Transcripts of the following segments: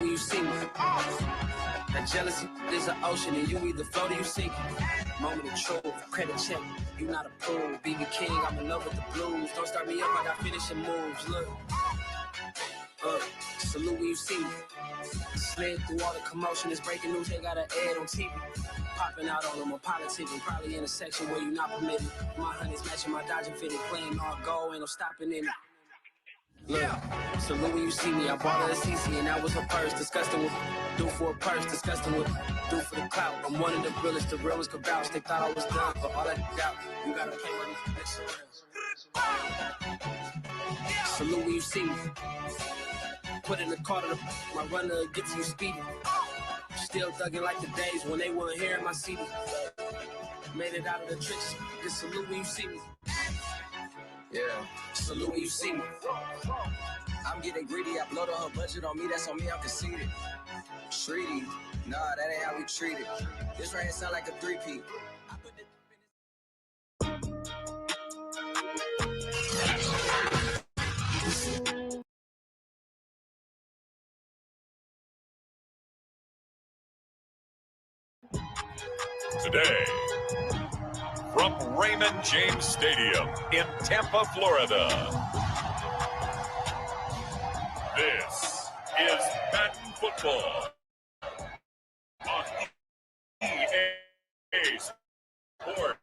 You see me. That jealousy is an ocean, and you either float or you sink. Moment of truth, credit check. You not approved. BB King, I'm in love with the blues. Don't start me up, I got finishing moves. Look. Salute when you see me. Slid through all the commotion. It's breaking news, they got an ad on TV. Popping out on them, a politicking. Probably in a section where you not permitted. My honey's matching my Dodging fitted. Playing all go, ain't no stopping in it. Look, salute when you see me. I bought her a CC and that was her purse. Disgusting with do for a purse. Disgusting with do for the clout. I'm one of the realest, the realest could vouch. They thought I was done, but all I got, you gotta pay money for this. Salute when you see me. Put in the car to my runner gets you speedy. Still thugging like the days when they weren't hearing my CD. Made it out of the tricks. Just salute when you see me. Yeah, salute when you see me. I'm getting greedy, I blowed her budget on me, that's on me, I'm conceited. Treaty, nah, that ain't how we treat it. This right here sound like a three-peat. Today, from Raymond James Stadium in Tampa, Florida, this is Madden Football on EA Sports.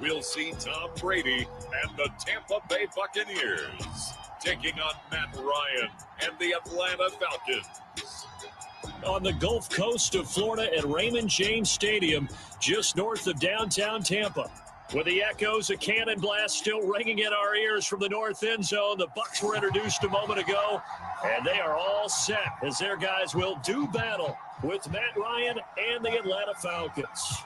We'll see Tom Brady and the Tampa Bay Buccaneers taking on Matt Ryan and the Atlanta Falcons. On the Gulf Coast of Florida at Raymond James Stadium, just north of downtown Tampa. With the echoes of cannon blast still ringing in our ears from the north end zone, the Bucs were introduced a moment ago, and they are all set as their guys will do battle with Matt Ryan and the Atlanta Falcons.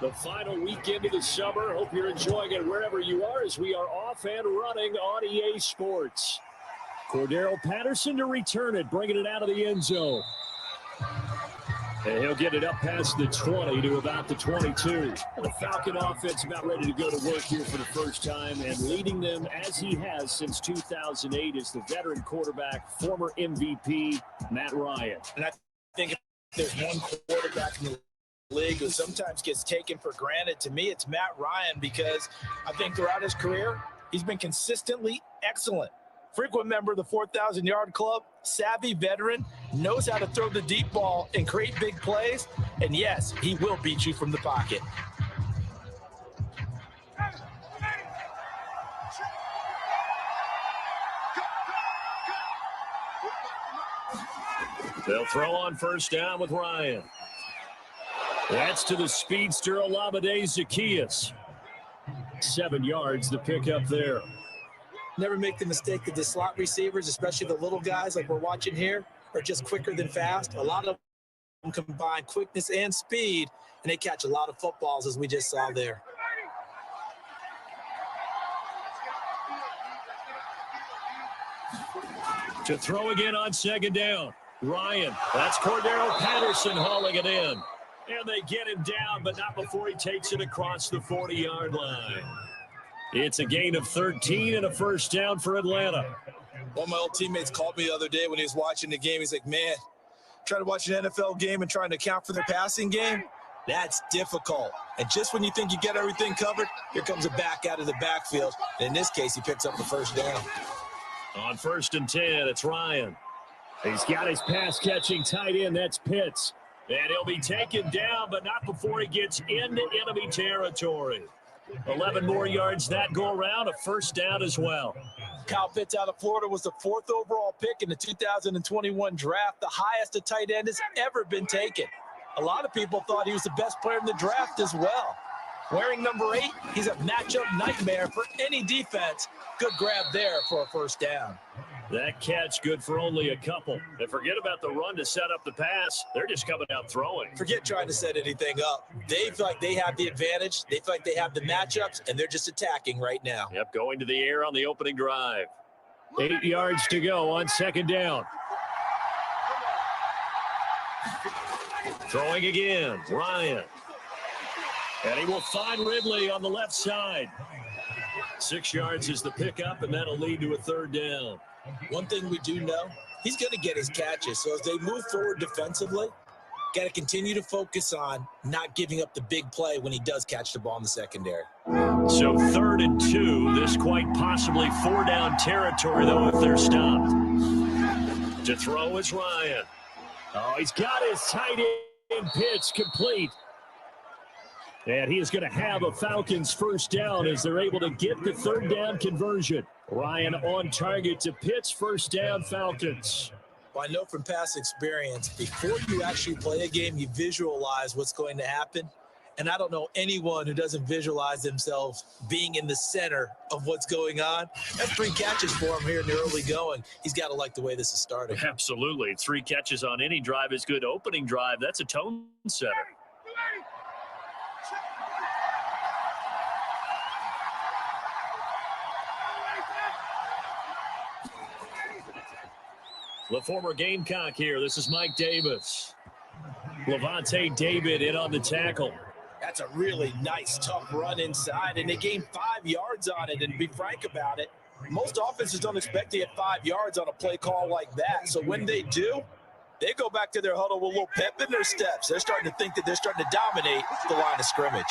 The final weekend of the summer. Hope you're enjoying it wherever you are as we are off and running on EA Sports. Cordero Patterson to return it, bringing it out of the end zone. And he'll get it up past the 20 to about the 22. The Falcon offense about ready to go to work here for the first time, and leading them as he has since 2008 is the veteran quarterback, former MVP, Matt Ryan. And I think if there's one quarterback in the league who sometimes gets taken for granted, to me it's Matt Ryan, because I think throughout his career he's been consistently excellent. Frequent member of the 4,000-yard club, savvy veteran, knows how to throw the deep ball and create big plays, and yes, he will beat you from the pocket. They'll throw on first down with Ryan. That's to the speedster Olamide Zaccheaus. 7 yards, the pickup there. Never make the mistake that the slot receivers, especially the little guys like we're watching here, are just quicker than fast. A lot of them combine quickness and speed, and they catch a lot of footballs, as we just saw there. To throw again on second down. Ryan, that's Cordero Patterson hauling it in. And they get him down, but not before he takes it across the 40-yard line. It's a gain of 13 and a first down for Atlanta. One of my old teammates called me the other day when he was watching the game. He's like, man, trying to watch an NFL game and trying to account for their passing game, that's difficult. And just when you think you get everything covered, here comes a back out of the backfield. And in this case, he picks up the first down. On 1st and 10, it's Ryan. He's got his pass-catching tight end. That's Pitts. And he'll be taken down, but not before he gets into enemy territory. 11 more yards that go around, a first down as well. Kyle Pitts out of Florida was the 4th overall pick in the 2021 draft, the highest a tight end has ever been taken. A lot of people thought he was the best player in the draft as well. Wearing number 8, he's a matchup nightmare for any defense. Good grab there for a first down. That catch good for only a couple. And forget about the run to set up the pass. They're just coming out throwing. Forget trying to set anything up. They feel like they have the advantage. They feel like they have the matchups, and they're just attacking right now. Yep, going to the air on the opening drive. 8 yards to go on second down. Throwing again, Ryan. And he will find Ridley on the left side. 6 yards is the pickup, and that'll lead to a third down. One thing we do know, he's going to get his catches. So as they move forward defensively, got to continue to focus on not giving up the big play when he does catch the ball in the secondary. So 3rd and 2, this quite possibly 4-down territory, though, if they're stopped. To throw is Ryan. Oh, he's got his tight end pitch complete. And he is going to have a Falcons first down as they're able to get the third down conversion. Ryan on target to Pitts, first down Falcons. Well, I know from past experience, before you actually play a game, you visualize what's going to happen. And I don't know anyone who doesn't visualize themselves being in the center of what's going on. That's 3 catches for him here in the early going. He's got to like the way this is starting. Absolutely. 3 catches on any drive is good. Opening drive, that's a tone setter. The former Gamecock here. This is Mike Davis. Levante David in on the tackle. That's a really nice, tough run inside, and they gained 5 yards on it. And to be frank about it, most offenses don't expect to get 5 yards on a play call like that. So when they do, they go back to their huddle with a little pep in their steps. They're starting to think that they're starting to dominate the line of scrimmage.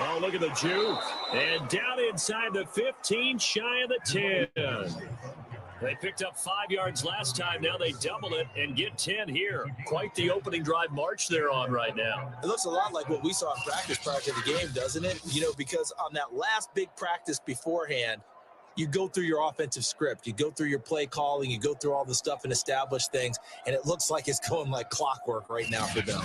Oh, look at the juke. And down inside the 15, shy of the 10. They picked up 5 yards last time. Now they double it and get 10 here. Quite the opening drive march they're on right now. It looks a lot like what we saw in practice prior to the game, doesn't it? You know, because on that last big practice beforehand, you go through your offensive script. You go through your play calling. You go through all the stuff and establish things. And it looks like it's going like clockwork right now for them.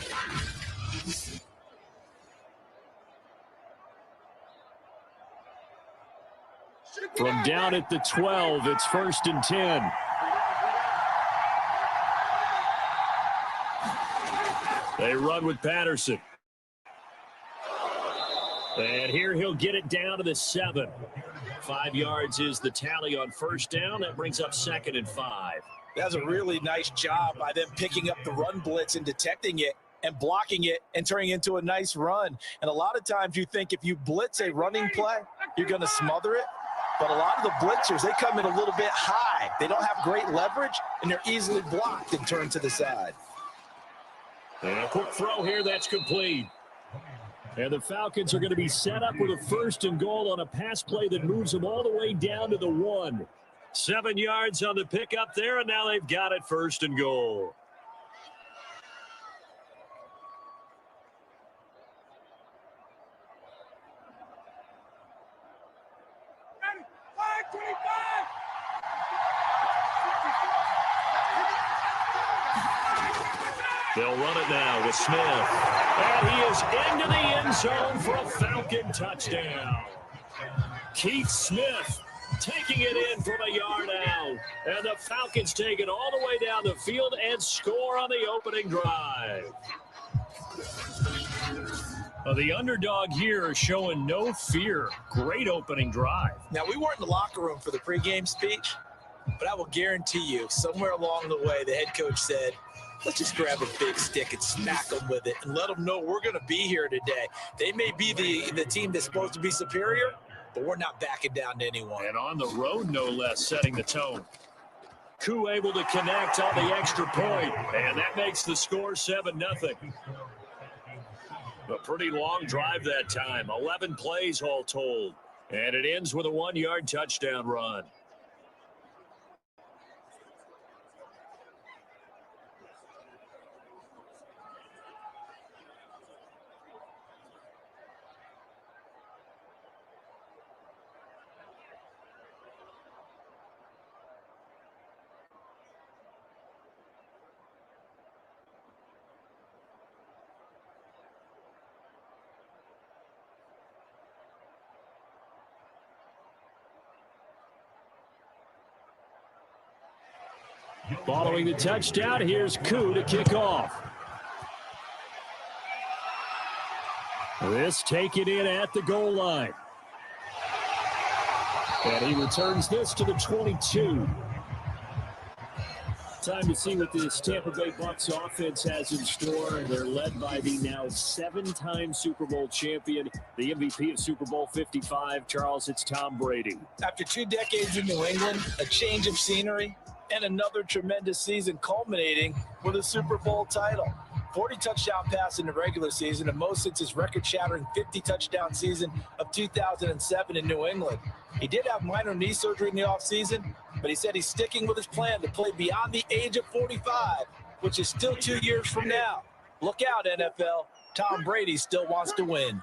From down at the 12, it's 1st and 10. They run with Patterson. And here he'll get it down to the 7. 5 yards is the tally on first down. That brings up 2nd and 5. That's a really nice job by them picking up the run blitz and detecting it and blocking it and turning it into a nice run. And a lot of times you think if you blitz a running play, you're going to smother it. But a lot of the blitzers, they come in a little bit high. They don't have great leverage, and they're easily blocked and turned to the side. And a quick throw here, that's complete. And the Falcons are going to be set up with a 1st and goal on a pass play that moves them all the way down to the 1. 7 yards on the pickup there, and now they've got it 1st and goal. They'll run it now with Smith. And he is into the end zone for a Falcon touchdown. Keith Smith taking it in from a yard out. And the Falcons take it all the way down the field and score on the opening drive. The underdog here showing no fear. Great opening drive. Now, we weren't in the locker room for the pregame speech, but I will guarantee you somewhere along the way the head coach said, let's just grab a big stick and smack them with it and let them know we're going to be here today. They may be the team that's supposed to be superior, but we're not backing down to anyone. And on the road, no less, setting the tone. Koo able to connect on the extra point, and that makes the score 7-0. A pretty long drive that time, 11 plays all told. And it ends with a 1-yard touchdown run. Following the touchdown, here's Koo to kick off. This taken in at the goal line. And he returns this to the 22. Time to see what this Tampa Bay Bucs offense has in store. They're led by the now 7-time Super Bowl champion, the MVP of Super Bowl 55. Charles, it's Tom Brady. After 2 decades in New England, a change of scenery, and another tremendous season culminating with a Super Bowl title. 40 touchdown pass in the regular season, and most since his record-shattering 50-touchdown season of 2007 in New England. He did have minor knee surgery in the offseason, but he said he's sticking with his plan to play beyond the age of 45, which is still 2 years from now. Look out, NFL. Tom Brady still wants to win.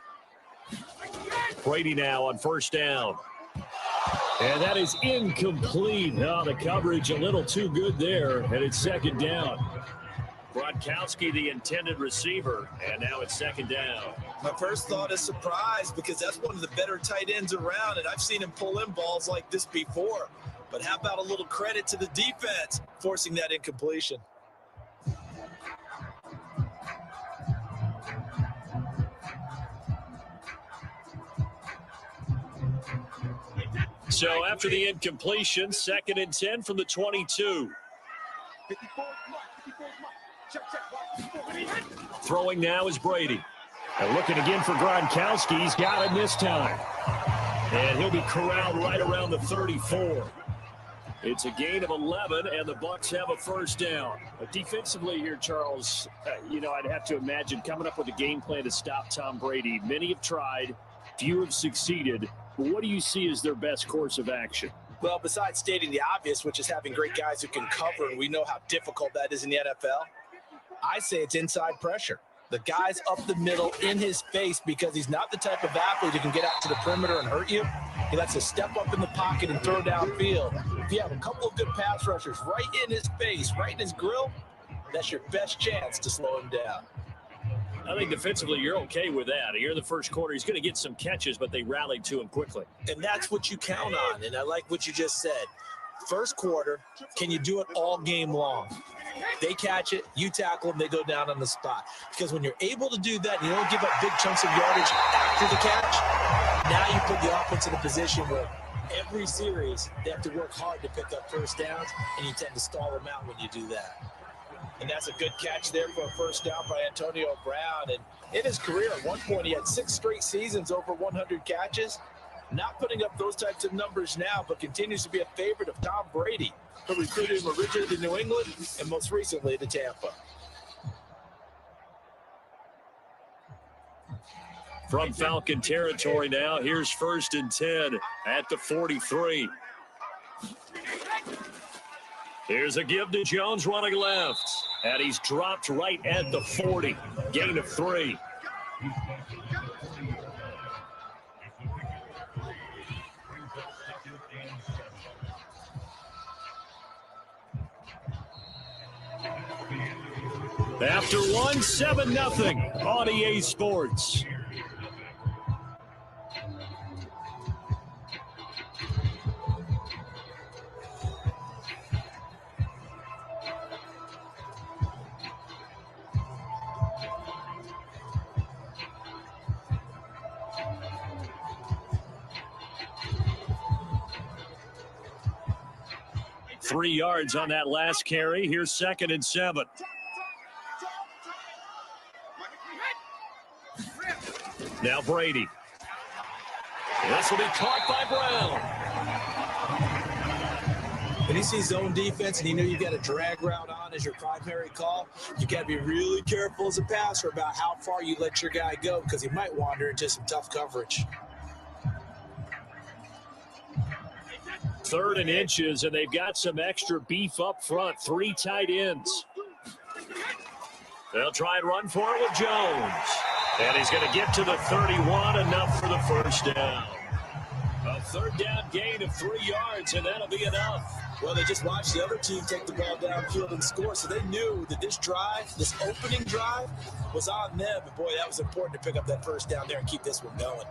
Brady now on first down. And that is incomplete. Now the coverage a little too good there, and it's second down. Gronkowski, the intended receiver, and now it's second down. My first thought is surprise, because that's one of the better tight ends around, and I've seen him pull in balls like this before. But how about a little credit to the defense forcing that incompletion? So after the incompletion, 2nd and 10 from the 22. Throwing now is Brady. And looking again for Gronkowski. He's got him this time. And he'll be corralled right around the 34. It's a gain of 11, and the Bucs have a first down. But defensively here, Charles, I'd have to imagine coming up with a game plan to stop Tom Brady. Many have tried, few have succeeded. But what do you see as their best course of action? Well, besides stating the obvious, which is having great guys who can cover, and we know how difficult that is in the NFL, I say it's inside pressure. The guy's up the middle in his face, because he's not the type of athlete who can get out to the perimeter and hurt you. He likes to step up in the pocket and throw downfield. If you have a couple of good pass rushers right in his face, right in his grill, that's your best chance to slow him down. I think defensively you're okay with that. Here in the first quarter, he's going to get some catches, but they rallied to him quickly. And that's what you count on, and I like what you just said. First quarter, can you do it all game long? They catch it, you tackle them, they go down on the spot. Because when you're able to do that and you don't give up big chunks of yardage after the catch, now you put the offense in a position where every series they have to work hard to pick up first downs, and you tend to stall them out when you do that. And that's a good catch there for a first down by Antonio Brown. And in his career, at one point, he had 6 straight seasons over 100 catches. Not putting up those types of numbers now, but continues to be a favorite of Tom Brady, who recruited him originally to New England and most recently to Tampa. From Falcon territory now, here's 1st and 10 at the 43. Here's a give to Jones running left, and he's dropped right at the 40. Gain of 3. After 1, 7-0 on EA Sports. Three yards on that last carry. Here's 2nd and 7. Now Brady. This will be caught by Brown. When you see zone defense and you know you got a drag route on as your primary call, you got to be really careful as a passer about how far you let your guy go, because he might wander into some tough coverage. 3rd and inches, and they've got some extra beef up front. 3 tight ends. They'll try and run for it with Jones. And he's going to get to the 31, enough for the first down. A 3rd down gain of 3 yards, and that'll be enough. Well, they just watched the other team take the ball downfield and score, so they knew that this drive, this opening drive, was on them. And, boy, that was important to pick up that first down there and keep this one going.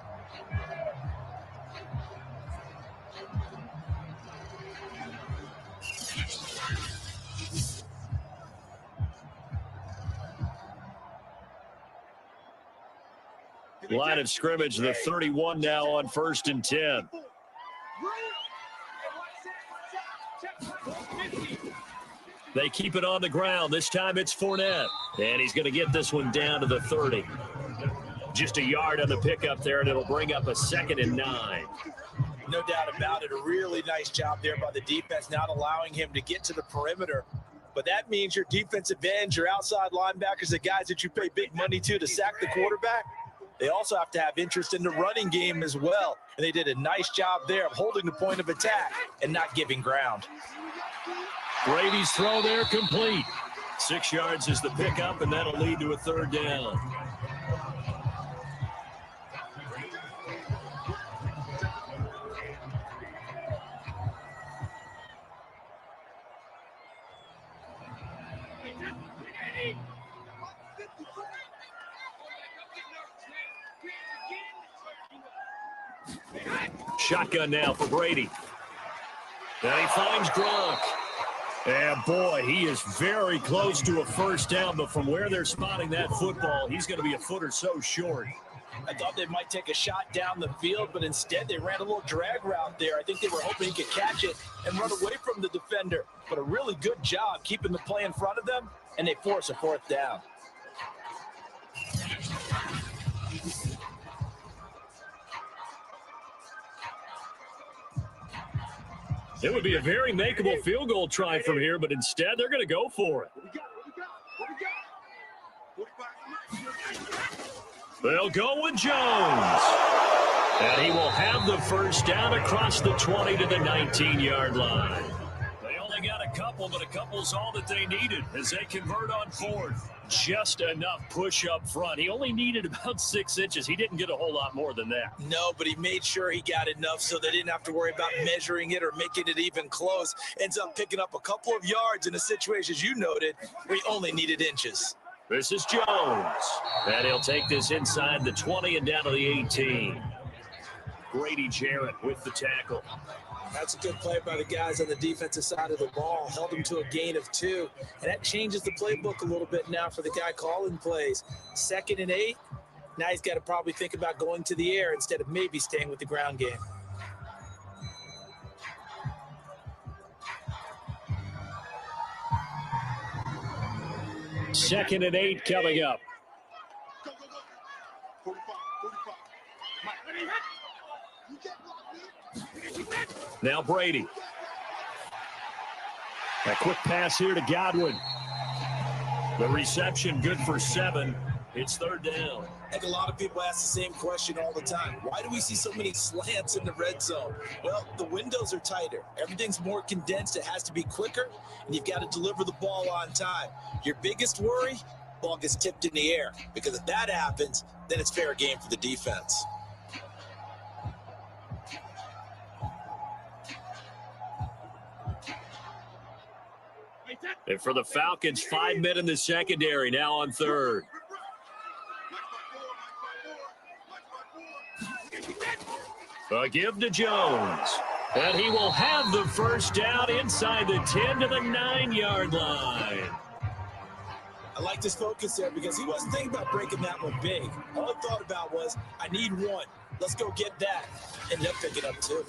Line of scrimmage, the 31 now on 1st and 10. They keep it on the ground. This time it's Fournette. And he's going to get this one down to the 30. Just a yard on the pickup there, and it'll bring up a 2nd and 9. No doubt about it. A really nice job there by the defense, not allowing him to get to the perimeter. But that means your defensive ends, your outside linebackers, the guys that you pay big money to sack the quarterback, they also have to have interest in the running game as well. And they did a nice job there of holding the point of attack and not giving ground. Brady's throw there complete. 6 yards is the pickup, and that'll lead to a 3rd down. Shotgun now for Brady. And he finds Gronk. And boy, he is very close to a 1st down, but from where they're spotting that football, he's going to be a foot or so short. I thought they might take a shot down the field, but instead they ran a little drag route there. I think they were hoping he could catch it and run away from the defender. But a really good job keeping the play in front of them, and they force a 4th down. It would be a very makeable field goal try from here, but instead they're going to go for it. They'll go with Jones. And he will have the 1st down across the 20 to the 19-yard line. They only got a couple, but a couple's all that they needed as they convert on 4th. Just enough push up front. He only needed about 6 inches. He didn't get a whole lot more than that. No, but he made sure he got enough so they didn't have to worry about measuring it or making it even close. Ends up picking up a couple of yards in a situation, as you noted, where he only needed inches. This is Jones. And he'll take this inside the 20 and down to the 18. Grady Jarrett with the tackle. That's a good play by the guys on the defensive side of the ball. Held them to a gain of 2. And that changes the playbook a little bit now for the guy calling plays. 2nd and 8. Now he's got to probably think about going to the air instead of maybe staying with the ground game. Second and 8 coming up. Now Brady. A quick pass here to Godwin. The reception good for 7. It's 3rd down. I think a lot of people ask the same question all the time. Why do we see so many slants in the red zone? Well, the windows are tighter. Everything's more condensed. It has to be quicker, and you've got to deliver the ball on time. Your biggest worry, ball gets tipped in the air, because if that happens, then it's fair game for the defense. And for the Falcons, 5 men in the secondary, now on 3rd. A give to Jones. And he will have the 1st down inside the 10 to the 9-yard line. I like this focus there because he wasn't thinking about breaking that one big. All he thought about was, I need 1. Let's go get that. Ended up picking up 2.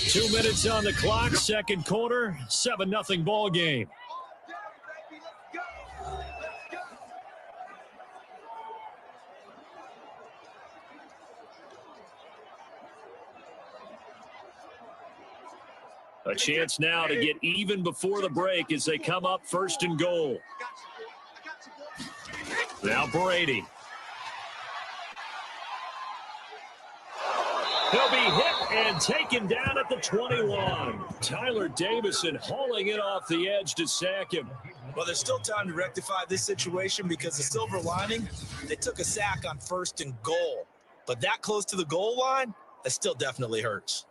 2 minutes on the clock, 2nd quarter, 7-0 ball game. A chance now to get even before the break as they come up 1st and goal. Now Brady. He'll be hit and taken down at the 21. Tyler Davison hauling it off the edge to sack him. Well, there's still time to rectify this situation because the silver lining, they took a sack on 1st and goal. But that close to the goal line, that still definitely hurts.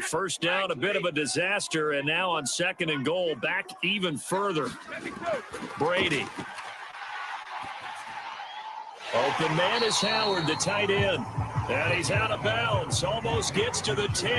First down, a bit of a disaster, and now on 2nd and goal, back even further. Brady. Open man is Howard, the tight end. And he's out of bounds, almost gets to the 10.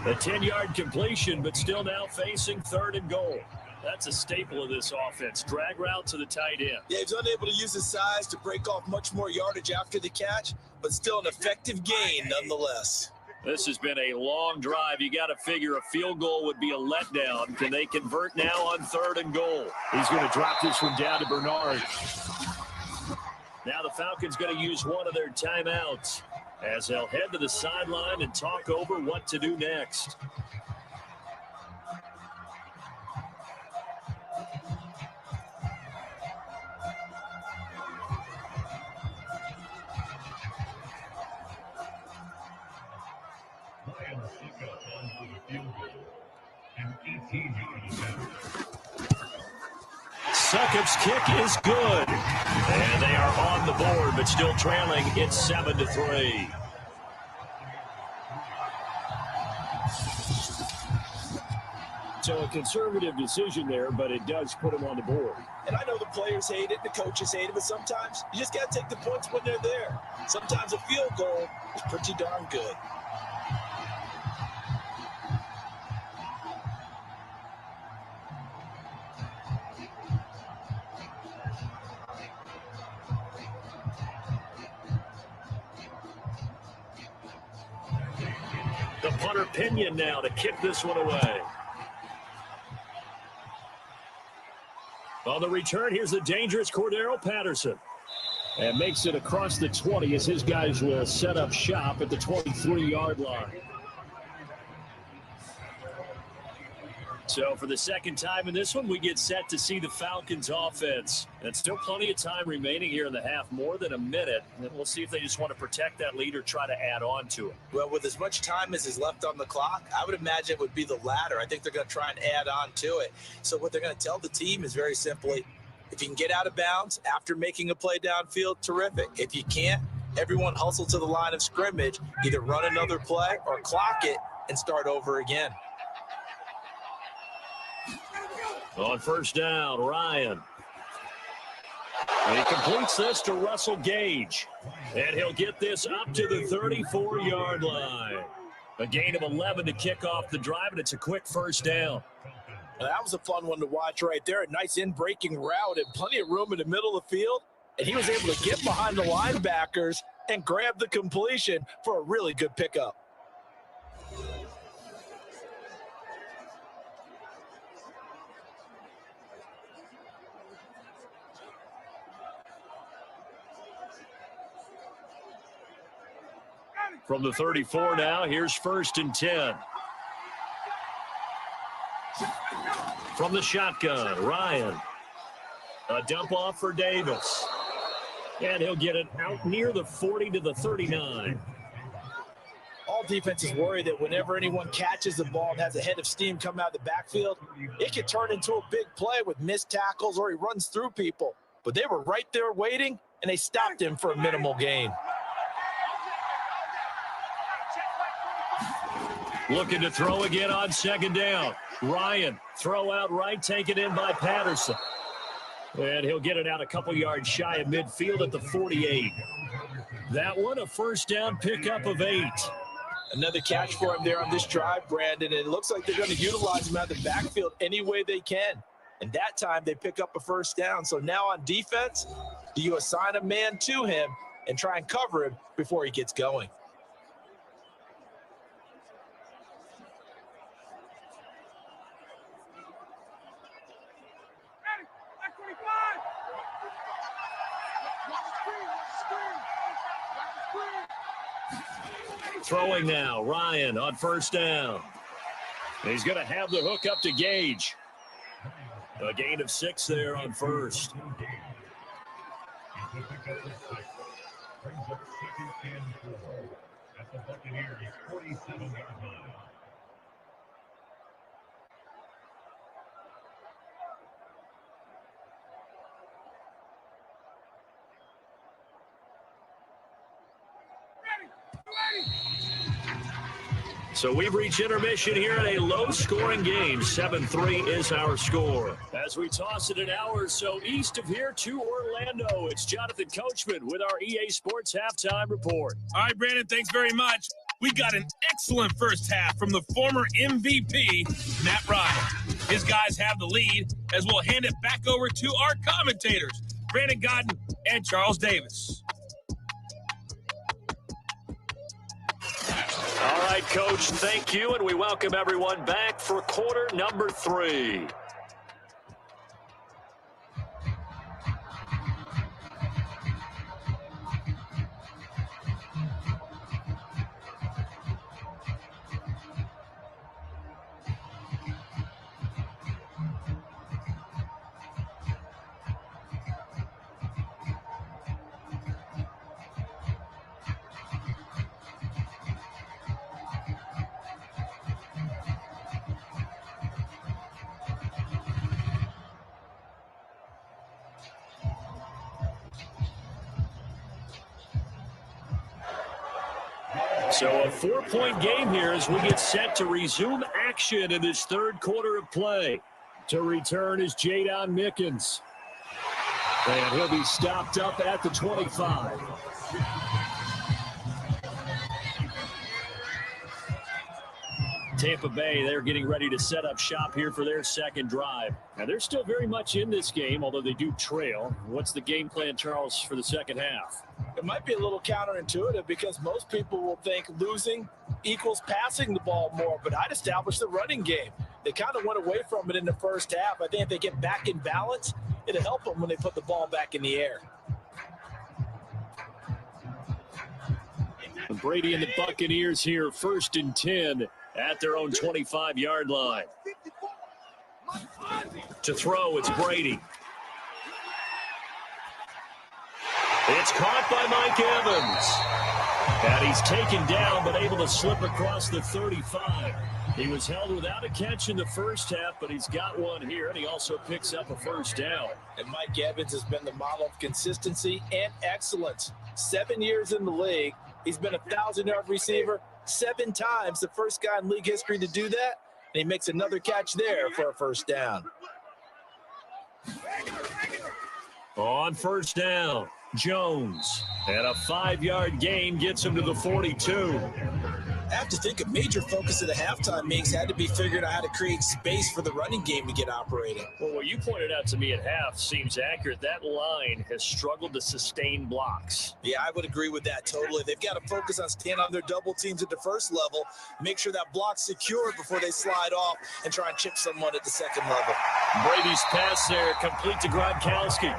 A 10-yard completion, but still now facing 3rd and goal. That's a staple of this offense. Drag route to the tight end. Yeah, he's unable to use his size to break off much more yardage after the catch, but still an effective gain nonetheless. This has been a long drive. You got to figure a field goal would be a letdown. Can they convert now on 3rd and goal? He's going to drop this one down to Bernard. Now the Falcons going to use one of their timeouts as they'll head to the sideline and talk over what to do next. Succop's kick is good. And they are on the board, but still trailing. It's 7-3. So a conservative decision there, but it does put them on the board. And I know the players hate it, the coaches hate it, but sometimes you just got to take the points when they're there. Sometimes a field goal is pretty darn good. The punter Pinion now to kick this one away. On the return, here's the dangerous Cordero Patterson. And makes it across the 20 as his guys will set up shop at the 23-yard line. So for the second time in this one, we get set to see the Falcons offense. And still plenty of time remaining here in the half, more than a minute. And we'll see if they just want to protect that lead or try to add on to it. Well, with as much time as is left on the clock, I would imagine it would be the latter. I think they're going to try and add on to it. So what they're going to tell the team is very simply, if you can get out of bounds after making a play downfield, terrific. If you can't, everyone hustle to the line of scrimmage, either run another play or clock it and start over again. On first down, Ryan. And he completes this to Russell Gage. And he'll get this up to the 34-yard line. A gain of 11 to kick off the drive, and it's a quick first down. Now, that was a fun one to watch right there. A nice in-breaking route and plenty of room in the middle of the field. And he was able to get behind the linebackers and grab the completion for a really good pickup. From the 34 now, here's 1st and 10. From the shotgun, Ryan. A dump off for Davis. And he'll get it out near the 40 to the 39. All defenses worry that whenever anyone catches the ball and has a head of steam come out of the backfield, it could turn into a big play with missed tackles or he runs through people. But they were right there waiting, and they stopped him for a minimal gain. Looking to throw again on 2nd down. Ryan, throw out right, taken in by Patterson. And he'll get it out a couple yards shy of midfield at the 48. That one, a first down pickup of 8. Another catch for him there on this drive, Brandon. And it looks like they're going to utilize him out of the backfield any way they can. And that time they pick up a first down. So now on defense, do you assign a man to him and try and cover him before he gets going? Throwing now, Ryan on first down. He's going to have the hook up to Gage. A gain of 6 there on first. Brings up 2nd and 4 at the Buccaneers 47-yard line. So we've reached intermission here in a low-scoring game. 7-3 is our score. As we toss it an hour or so east of here to Orlando, it's Jonathan Coachman with our EA Sports Halftime Report. All right, Brandon, thanks very much. We got an excellent first half from the former MVP, Matt Ryan. His guys have the lead as we'll hand it back over to our commentators, Brandon Godden and Charles Davis. All right, Coach, thank you, and we welcome everyone back for quarter number 3. So a 4-point game here as we get set to resume action in this third quarter of play. To return is Jadon Mickens. And he'll be stopped up at the 25. Tampa Bay, they're getting ready to set up shop here for their second drive. Now, they're still very much in this game, although they do trail. What's the game plan, Charles, for the second half? It might be a little counterintuitive because most people will think losing equals passing the ball more, but I'd establish the running game. They kind of went away from it in the first half. I think if they get back in balance, it'll help them when they put the ball back in the air. Brady and the Buccaneers here, 1st and 10 at their own 25-yard line. To throw, it's Brady. It's caught by Mike Evans. And he's taken down, but able to slip across the 35. He was held without a catch in the first half, but he's got one here, and he also picks up a first down. And Mike Evans has been the model of consistency and excellence. 7 years in the league. He's been a 1,000-yard receiver 7 times, the first guy in league history to do that. And he makes another catch there for a first down. On first down, Jones. And a 5-yard gain gets him to the 42. I have to think a major focus of the halftime makes had to be figuring out how to create space for the running game to get operating. Well, what you pointed out to me at half seems accurate. That line has struggled to sustain blocks. Yeah, I would agree with that totally. They've got to focus on staying on their double teams at the first level, make sure that block's secured before they slide off and try and chip someone at the second level. Brady's pass there, complete to Gronkowski.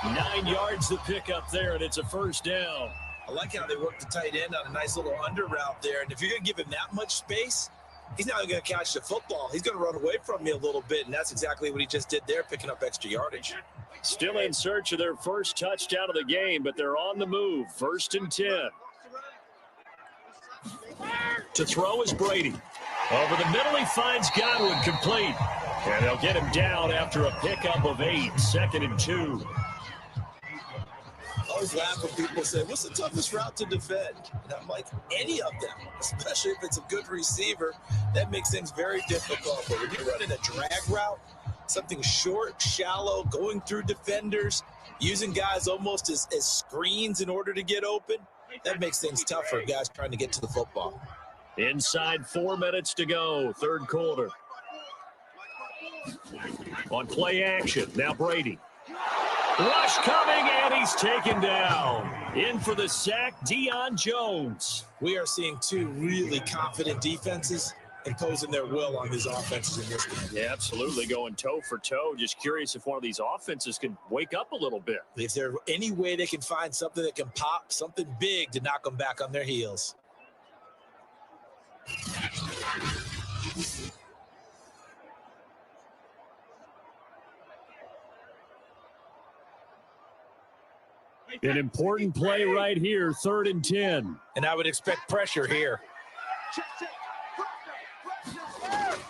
9 yards to pick up there, and it's a first down. I like how they work the tight end on a nice little under route there. And if you're going to give him that much space, he's not going to catch the football. He's going to run away from you a little bit, and that's exactly what he just did there, picking up extra yardage. Still in search of their first touchdown of the game, but they're on the move. 1st and 10. To throw is Brady. Over the middle, he finds Godwin complete. And they'll get him down after a pickup of 8. 2nd and 2. I always laugh when people say, what's the toughest route to defend? And I'm like, any of them, especially if it's a good receiver, that makes things very difficult. But when you're running a drag route, something short, shallow, going through defenders, using guys almost as screens in order to get open, that makes things tough for guys trying to get to the football. Inside 4 minutes to go, third quarter. On play action, now Brady. Rush coming, and he's taken down. In for the sack, Deion Jones. We are seeing 2 really confident defenses imposing their will on these offenses in this game. Yeah, absolutely, going toe for toe. Just curious if one of these offenses can wake up a little bit. If there's any way they can find something that can pop, something big to knock them back on their heels. An important play right here, 3rd and 10. And I would expect pressure here.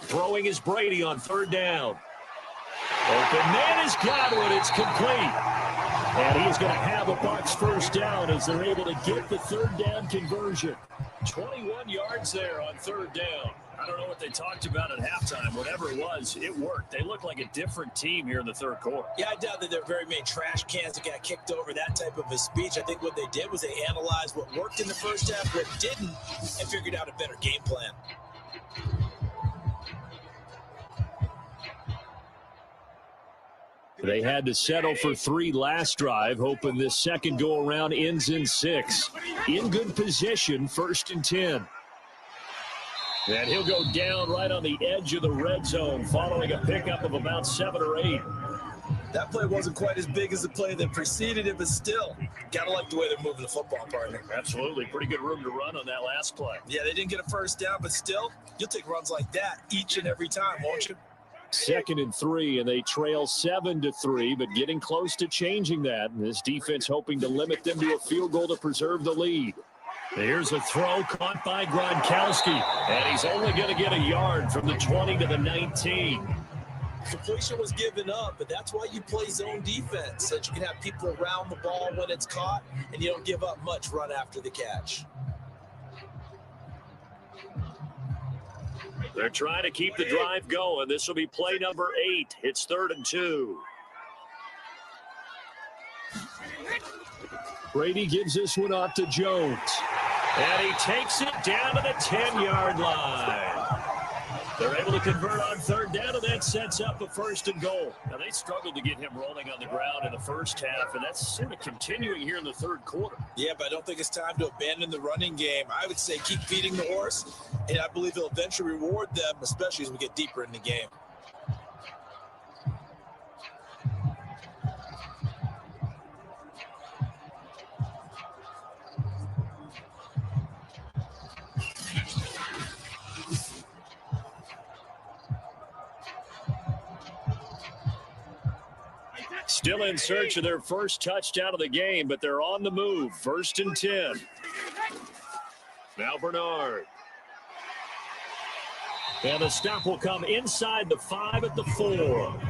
Throwing is Brady on 3rd down. Open man is Godwin. It's complete. And he is going to have a Bucs first down as they're able to get the third down conversion. 21 yards there on third down. I don't know what they talked about at halftime. Whatever it was, it worked. They look like a different team here in the third quarter. Yeah, I doubt that there are very many trash cans that got kicked over, that type of a speech. I think what they did was they analyzed what worked in the first half, what didn't, and figured out a better game plan. They had to settle for 3 last drive, hoping this second go-around ends in 6. In good position, 1st and 10. And he'll go down right on the edge of the red zone following a pickup of about 7 or 8. That play wasn't quite as big as the play that preceded it, but still, gotta like the way they're moving the football, partner. Absolutely. Pretty good room to run on that last play. Yeah, they didn't get a first down, but still, you'll take runs like that each and every time, won't you? 2nd and 3, and they trail 7-3, but getting close to changing that. And this defense hoping to limit them to a field goal to preserve the lead. Here's a throw caught by Gronkowski, and he's only going to get a yard from the 20 to the 19. Completion was given up, but that's why you play zone defense, so that you can have people around the ball when it's caught, and you don't give up much run after the catch. They're trying to keep the drive going. This will be play number 8. It's 3rd and 2. Brady gives this one off to Jones. And he takes it down to the 10-yard line. They're able to convert on 3rd down, and that sets up a 1st and goal. Now, they struggled to get him rolling on the ground in the first half, and that's sort of continuing here in the 3rd quarter. Yeah, but I don't think it's time to abandon the running game. I would say keep feeding the horse, and I believe he'll eventually reward them, especially as we get deeper in the game. Still in search of their first touchdown of the game, but they're on the move. 1st and 10. Now Bernard. And the stop will come inside the 5 at the 4.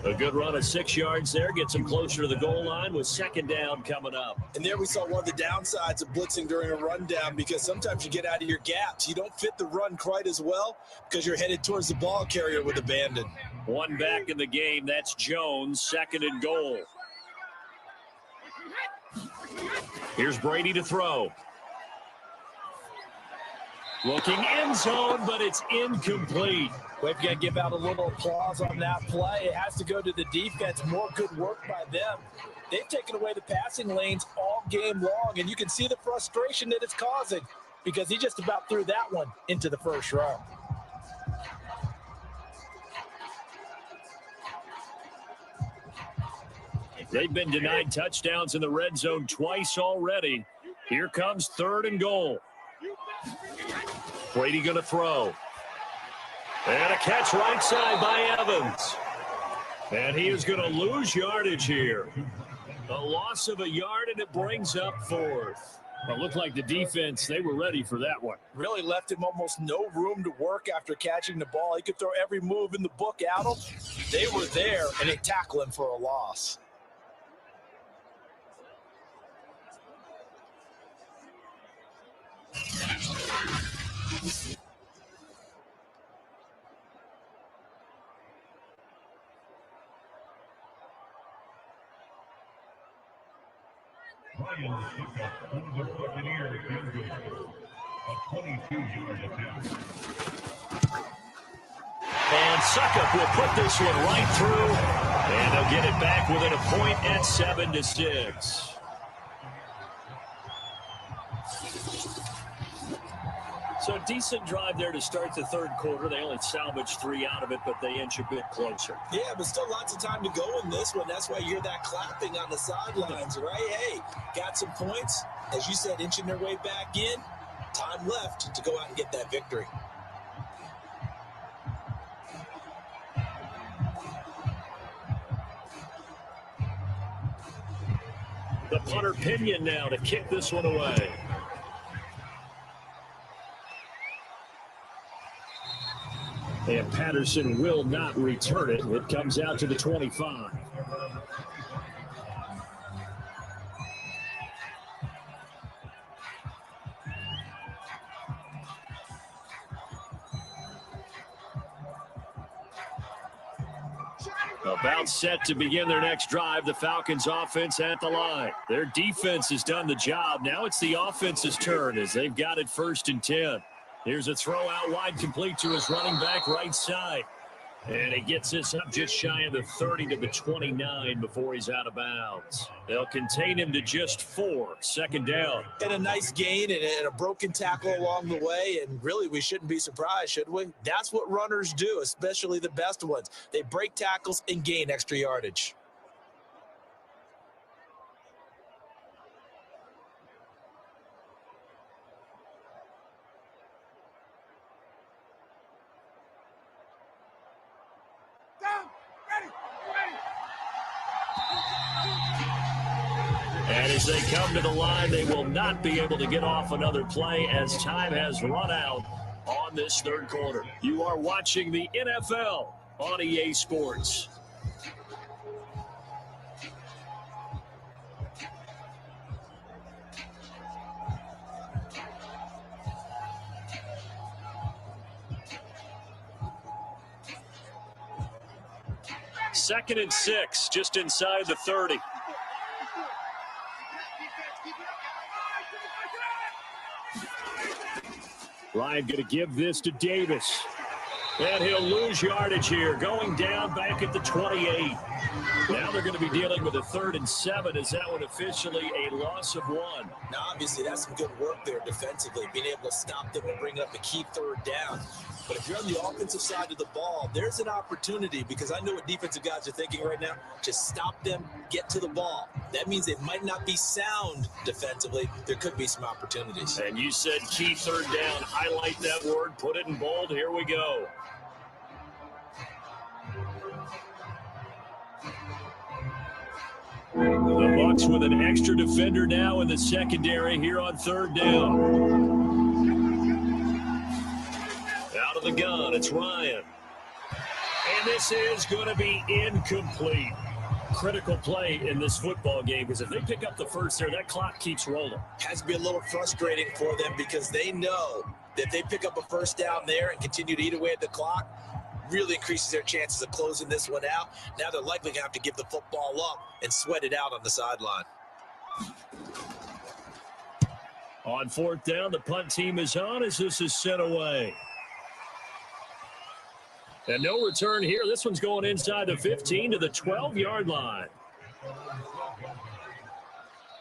A good run of 6 yards there. Gets him closer to the goal line with 2nd down coming up. And there we saw one of the downsides of blitzing during a rundown, because sometimes you get out of your gaps. You don't fit the run quite as well because you're headed towards the ball carrier with abandon. One back in the game. That's Jones. 2nd and goal. Here's Brady to throw. Looking end zone, but it's incomplete. We've got to give out a little applause on that play. It has to go to the defense. More good work by them. They've taken away the passing lanes all game long, and you can see the frustration that it's causing because he just about threw that one into the first row. They've been denied touchdowns in the red zone twice already. Here comes 3rd and goal. Brady going to throw. And a catch right side by Evans. And he is going to lose yardage here. A loss of a yard, and it brings up 4th. It looked like the defense, they were ready for that one. Really left him almost no room to work after catching the ball. He could throw every move in the book at him. They were there, and they tackled him for a loss. Lions pick up the Buccaneers in a 22-yard attempt. And Suckup will put this one right through, and they'll get it back within a point at 7-6. So a decent drive there to start the 3rd quarter. They only salvaged 3 out of it, but they inch a bit closer. Yeah, but still lots of time to go in this one. That's why you hear that clapping on the sidelines, right? Hey, got some points. As you said, inching their way back in. Time left to go out and get that victory. The punter Pinion now to kick this one away. And Patterson will not return it. It comes out to the 25. About set to begin their next drive. The Falcons offense at the line. Their defense has done the job. Now it's the offense's turn as they've got it 1st and 10. Here's a throw out wide, complete to his running back right side. And he gets this up just shy of the 30 to the 29 before he's out of bounds. They'll contain him to just 4. 2nd down. And a nice gain and a broken tackle along the way. And really, we shouldn't be surprised, should we? That's what runners do, especially the best ones. They break tackles and gain extra yardage. And as they come to the line, they will not be able to get off another play as time has run out on this 3rd quarter. You are watching the NFL on EA Sports. Second and 6, just inside the 30. Ryan going to give this to Davis. And he'll lose yardage here, going down back at the 28. Now they're going to be dealing with a 3rd and 7. Is that one officially a loss of 1? Now, obviously, that's some good work there defensively, being able to stop them and bring up a key 3rd down. But if you're on the offensive side of the ball, there's an opportunity, because I know what defensive guys are thinking right now. Just stop them, get to the ball. That means they might not be sound defensively. There could be some opportunities. And you said key 3rd down. Highlight that word, put it in bold. Here we go. The Bucs with an extra defender now in the secondary here on 3rd down. Out of the gun, it's Ryan. And this is going to be incomplete. Critical play in this football game, because if they pick up the first there, that clock keeps rolling. Has to be a little frustrating for them, because they know that if they pick up a 1st down there and continue to eat away at the clock, really increases their chances of closing this one out. Now they're likely going to have to give the football up and sweat it out on the sideline. On 4th down, the punt team is on as this is sent away. And no return here. This one's going inside the 15 to the 12-yard line.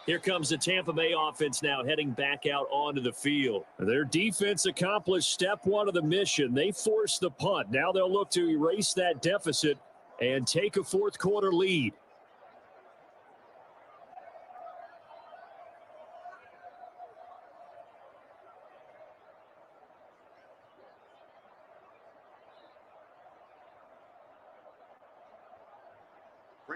Here comes the Tampa Bay offense now heading back out onto the field. Their defense accomplished step 1 of the mission. They forced the punt. Now they'll look to erase that deficit and take a 4th quarter lead.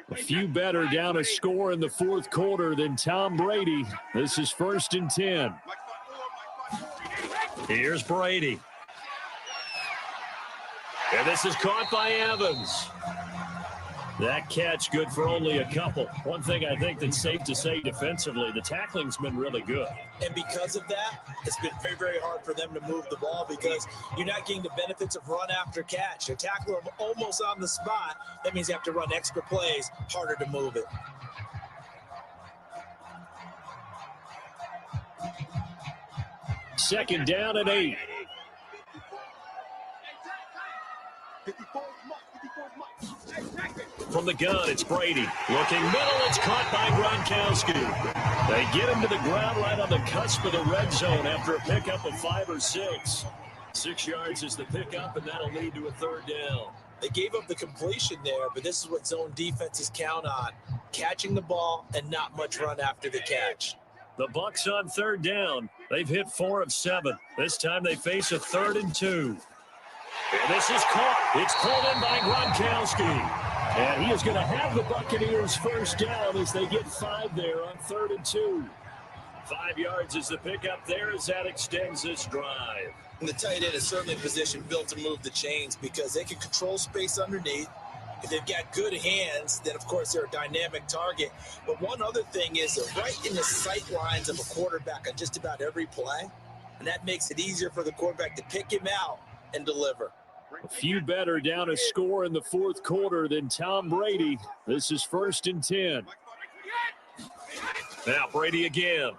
A few better down a score in the 4th quarter than Tom Brady. This is 1st and 10. Here's Brady. And this is caught by Evans. That catch good for only a couple. One thing I think that's safe to say defensively, the tackling's been really good. And because of that, it's been very, very hard for them to move the ball, because you're not getting the benefits of run after catch. They tackle them almost on the spot. That means you have to run extra plays, harder to move it. Second down and 8. From the gun, it's Brady. Looking middle, it's caught by Gronkowski. They get him to the ground right on the cusp of the red zone after a pickup of 5 or 6. 6 yards is the pickup, and that'll lead to a 3rd down. They gave up the completion there, but this is what zone defenses count on. Catching the ball and not much run after the catch. The Bucs on 3rd down. They've hit 4 of 7. This time they face a 3rd and 2. And this is caught. It's pulled in by Gronkowski. And he is going to have the Buccaneers 1st down as they get 5 there on 3rd and 2. 5 yards is the pickup there as that extends this drive. And the tight end is certainly a position built to move the chains, because they can control space underneath. If they've got good hands, then, of course, they're a dynamic target. But one other thing is they're right in the sight lines of a quarterback on just about every play. And that makes it easier for the quarterback to pick him out and deliver. A few better down a score in the fourth quarter than Tom Brady. This is 1st and 10. Now Brady again.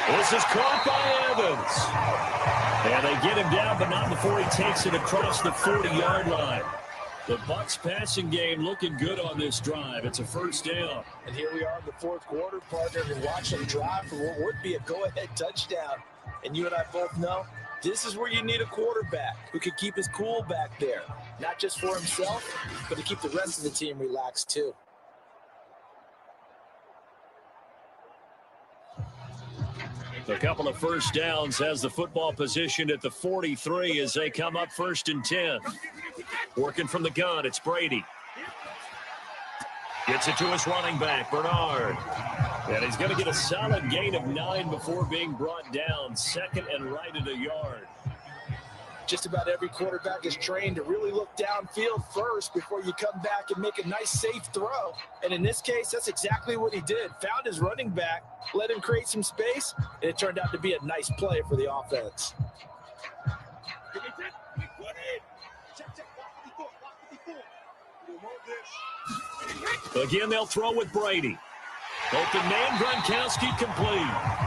This is caught by Evans. And they get him down, but not before he takes it across the 40-yard line. The Bucs passing game looking good on this drive. It's a 1st down. And here we are in the fourth quarter, partner, and watch them drive for what would be a go-ahead touchdown. And you and I both know this is where you need a quarterback who can keep his cool back there. Not just for himself, but to keep the rest of the team relaxed too. A couple of 1st downs has the football positioned at the 43 as they come up 1st and 10. Working from the gun, it's Brady. Gets it to his running back, Bernard. And he's going to get a solid gain of 9 before being brought down. 2nd and right at a yard. Just about every quarterback is trained to really look downfield first before you come back and make a nice, safe throw. And in this case, that's exactly what he did. Found his running back, let him create some space, and it turned out to be a nice play for the offense. Again, they'll throw with Brady. Open man, Gronkowski complete.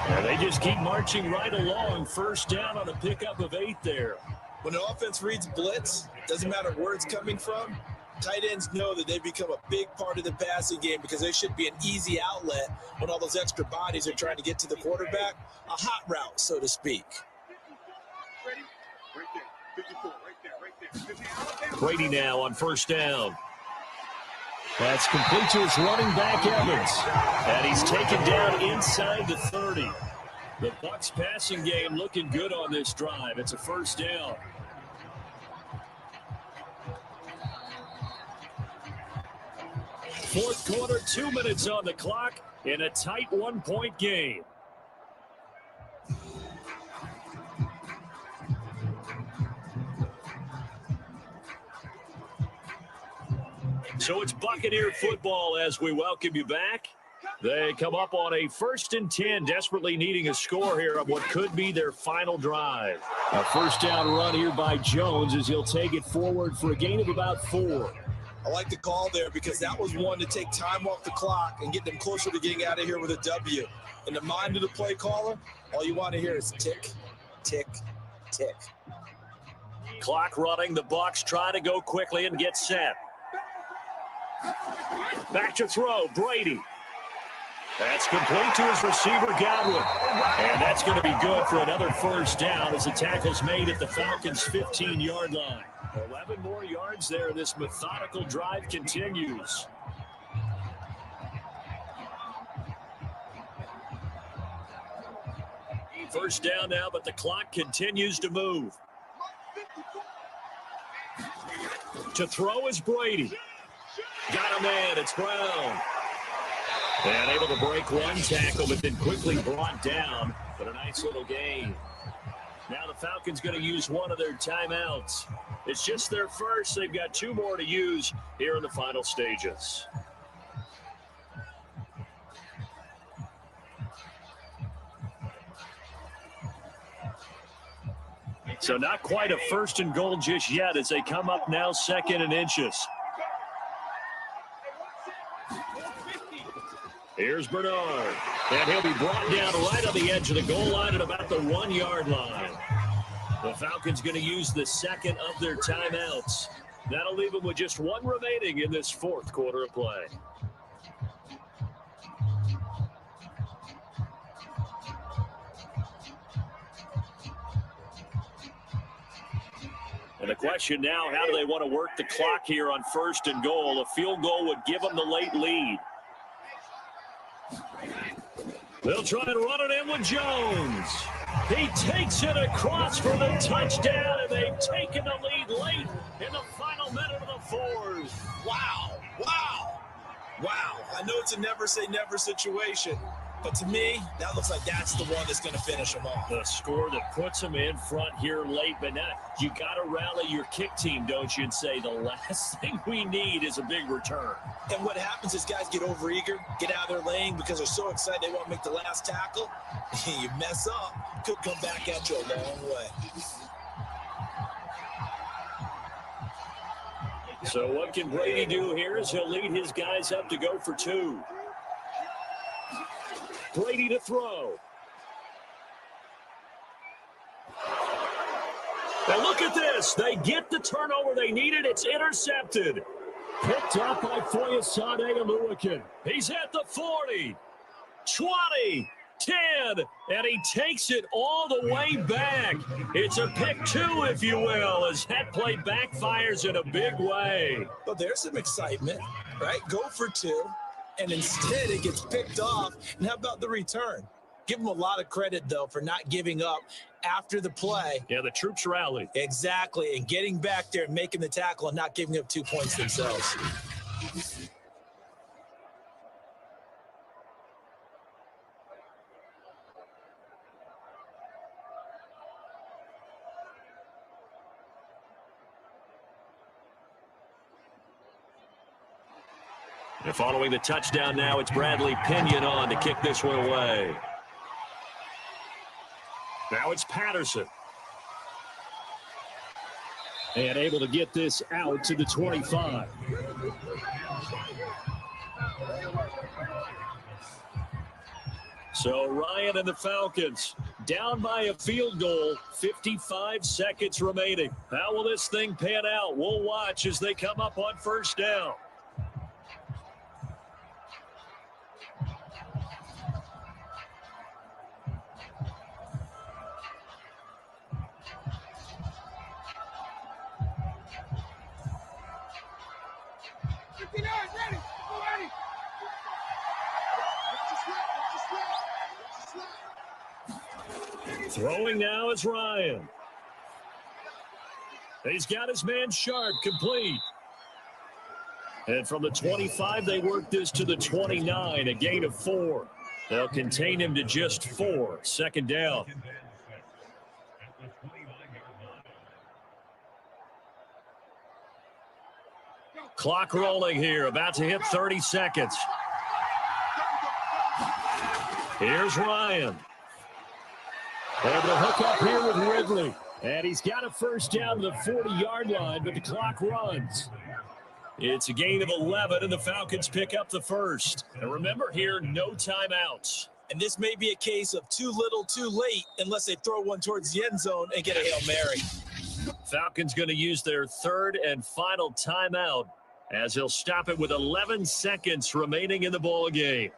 And they just keep marching right along. 1st down on a pickup of 8 there. When an offense reads blitz, doesn't matter where it's coming from, tight ends know that they become a big part of the passing game because they should be an easy outlet when all those extra bodies are trying to get to the quarterback. A hot route, so to speak. Brady now on 1st down. That's complete to his running back, Evans. And he's taken down inside the 30. The Bucs passing game looking good on this drive. It's a 1st down. Fourth quarter, 2 minutes on the clock in a tight 1-point game. So it's Buccaneer football as we welcome you back. They come up on a 1st and 10, desperately needing a score here on what could be their final drive. A 1st down run here by Jones as he'll take it forward for a gain of about 4. I like the call there because that was one to take time off the clock and get them closer to getting out of here with a W. In the mind of the play caller, all you want to hear is tick, tick, tick. Clock running. The Bucs try to go quickly and get set. Back to throw, Brady. That's complete to his receiver, Godwin. And that's going to be good for another 1st down as the tackle's made at the Falcons' 15-yard line. 11 more yards there. This methodical drive continues. First down now, but the clock continues to move. To throw is Brady. Got a man. It's Brown. And able to break one tackle, but then quickly brought down. But a nice little gain. Now the Falcons going to use one of their timeouts. It's just their first. They've got 2 more to use here in the final stages. So not quite a 1st and goal just yet as they come up now 2nd and inches. Here's Bernard, and he'll be brought down right on the edge of the goal line at about the 1-yard line. The Falcons going to use the 2nd of their timeouts. That'll leave them with just 1 remaining in this 4th quarter of play. And the question now, how do they want to work the clock here on 1st and goal? A field goal would give them the late lead. They'll try and run it in with Jones. He takes it across for the touchdown, and they've taken the lead late in the final minute of the 4th. Wow. Wow. Wow. I know it's a never say never situation, But to me, that looks like that's the one that's going to finish them off. The score that puts them in front here late, but now you got to rally your kick team, don't you, and say the last thing we need is a big return. And what happens is guys get overeager, get out of their lane because they're so excited they want to make the last tackle. You mess up, could come back at you a long way. So what can Brady do here as he'll lead his guys up to go for 2. Brady to throw. Now look at this. They get the turnover they needed. It's intercepted. Picked up by Foyesade Aluakin. He's at the 40, 20, 10, and he takes it all the way back. It's a pick 2, if you will, as that play backfires in a big way. Well, there's some excitement, right? Go for 2, and instead it gets picked off. And how about the return? Give them a lot of credit, though, for not giving up after the play. Yeah, the troops rallied. Exactly, and getting back there and making the tackle and not giving up 2 points themselves. And following the touchdown now, it's Bradley Pinion on to kick this one away. Now it's Patterson. And able to get this out to the 25. So Ryan and the Falcons down by a field goal, 55 seconds remaining. How will this thing pan out? We'll watch as they come up on first down. Throwing now is Ryan. He's got his man Sharp complete. And from the 25, they work this to the 29, a gain of 4. They'll contain him to just 4. Second down. Clock rolling here, about to hit 30 seconds. Here's Ryan. Able to hook up here with Ridley. And he's got a first down to the 40-yard line, but the clock runs. It's a gain of 11, and the Falcons pick up the first. And remember here, no timeouts. And this may be a case of too little, too late, unless they throw one towards the end zone and get a Hail Mary. Falcons going to use their third and final timeout as he'll stop it with 11 seconds remaining in the ball game.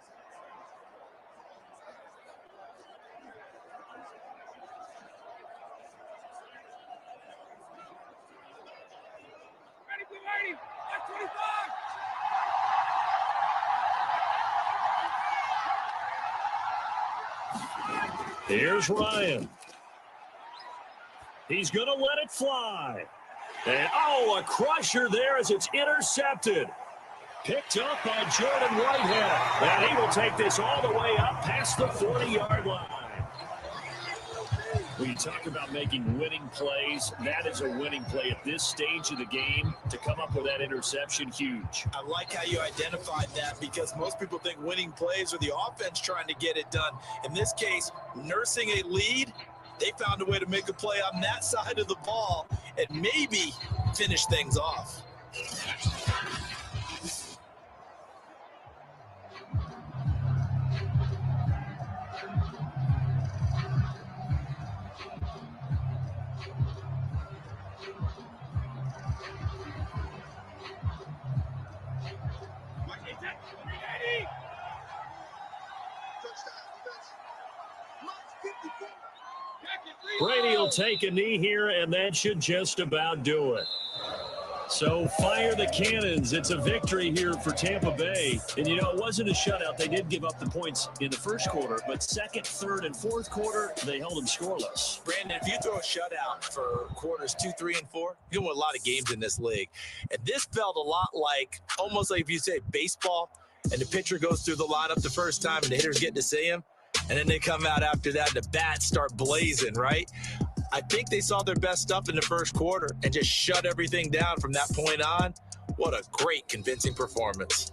Here's Ryan. He's going to let it fly. And, a crusher there as it's intercepted. Picked up by Jordan Whitehead. And he will take this all the way up past the 40-yard line. When you talk about making winning plays, that is a winning play at this stage of the game. To come up with that interception, huge. I like how you identified that because most people think winning plays are the offense trying to get it done. In this case, nursing a lead, they found a way to make a play on that side of the ball and maybe finish things off. Brady will take a knee here, and that should just about do it. So fire the cannons. It's a victory here for Tampa Bay. And, it wasn't a shutout. They did give up the points in the first quarter, but second, third, and fourth quarter, they held them scoreless. Brandon, if you throw a shutout for quarters 2, 3, and 4, you win a lot of games in this league. And this felt a lot like, almost like if you say baseball, and the pitcher goes through the lineup the first time and the hitters get to see him, and then they come out after that and the bats start blazing, right? I think they saw their best stuff in the first quarter and just shut everything down from that point on. What a great, convincing performance.